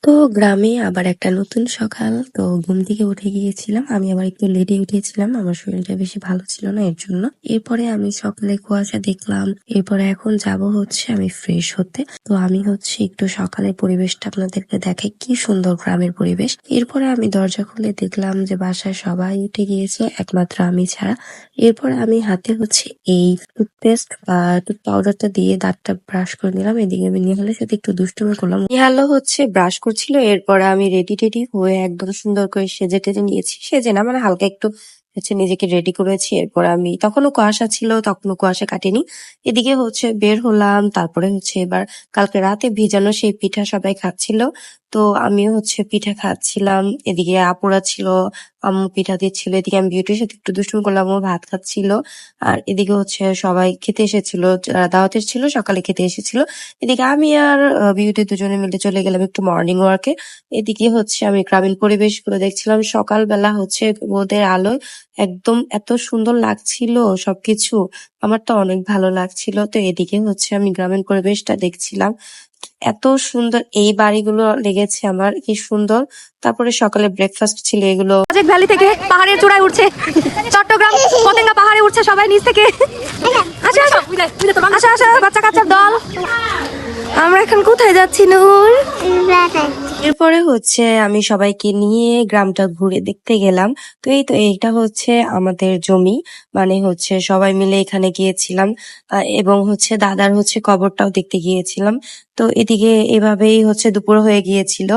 তো গ্রামে আবার একটা নতুন সকাল। তো ঘুম থেকে উঠে গিয়েছিলাম। আমি আবার একটু লেটে উঠেছিলাম। আমার শরীরটা বেশি ভালো ছিল না এর জন্য। এরপরে আমি সকালে কুয়াশা দেখলাম। এরপরে এখন যাব হচ্ছে আমি ফ্রেশ হতে। তো আমি হচ্ছে একটু সকালের পরিবেশটা আপনাদেরকে দেখাই, কি সুন্দর গ্রামের পরিবেশ। এরপরে আমি দরজা খুলে দেখলাম যে বাসায় সবাই উঠে গিয়েছে, একমাত্র আমি ছাড়া। এরপরে আমি হাতে হচ্ছে এই টুথপেস্ট বা টুথ পাউডারটা দিয়ে দাঁতটা ব্রাশ করে নিলাম। এদিকে আমি নিহালের সাথে একটু দুষ্টুমি করলাম। নিহালও হচ্ছে ব্রাশ করছিল। এরপরে আমি রেডি টেডি হয়ে একদম সুন্দর করে সেজে টেজে নিয়েছি। সেজে না, মানে হালকা একটু হচ্ছে নিজেকে রেডি করেছি। এরপর আমি তখনও কুয়াশা ছিল, তখনও কুয়াশা কাটেনি। এদিকে হচ্ছে বের হলাম। তারপরে হচ্ছে এবার কালকে রাতে ভিজানো সেই পিঠা সবাই খাচ্ছিল। তো আমিও হচ্ছে পিঠা খাচ্ছিলাম। এদিকে আপুরা ছিল, আম্মু পিঠা দিচ্ছিল। এদিকে আমি বিউটির সাথে একটু দুষ্টুমি করলাম, ও ভাত খাচ্ছিল। আর এদিকে হচ্ছে সবাই খেতে এসেছিল, যারা দাওয়াতে ছিল সকালে খেতে এসেছিল। এদিকে আমি আর বিউটি দুজনে মিলে চলে গেলাম একটু মর্নিং ওয়ার্কে। এদিকে হচ্ছে আমি গ্রামীণ পরিবেশগুলো দেখছিলাম। সকালবেলা হচ্ছে রোদের আলোয় একদম এত সুন্দর লাগছিল সবকিছু। আমার তো অনেক ভালো লাগছিল। তো এদিকে হচ্ছে আমি গ্রামীণ পরিবেশটা দেখছিলাম। এত সুন্দর এই বাড়িগুলো লেগেছে আমার, কি সুন্দর। তারপরে সকালে ব্রেকফাস্ট ছিল এগুলো। সাজেক ভ্যালি থেকে পাহাড়ের চূড়ায় উঠছে, চট্টগ্রাম পতেঙ্গা পাহাড়ে উঠছে সবাই নিচ থেকে। আসা আসা আসা আসা বাচ্চা কাচ্চার দল। আমরা এখন কোথায় যাচ্ছি নূর? এরপরে হচ্ছে আমি সবাইকে নিয়ে গ্রামটা ঘুরে দেখতে গেলাম। তো এইটা হচ্ছে আমাদের জমি, মানে হচ্ছে সবাই মিলে এখানে গিয়েছিলাম। এবং হচ্ছে দাদার হচ্ছে কবরটাও দেখতে গিয়েছিলাম। তো এদিকে এভাবেই হচ্ছে দুপুর হয়ে গিয়েছিল।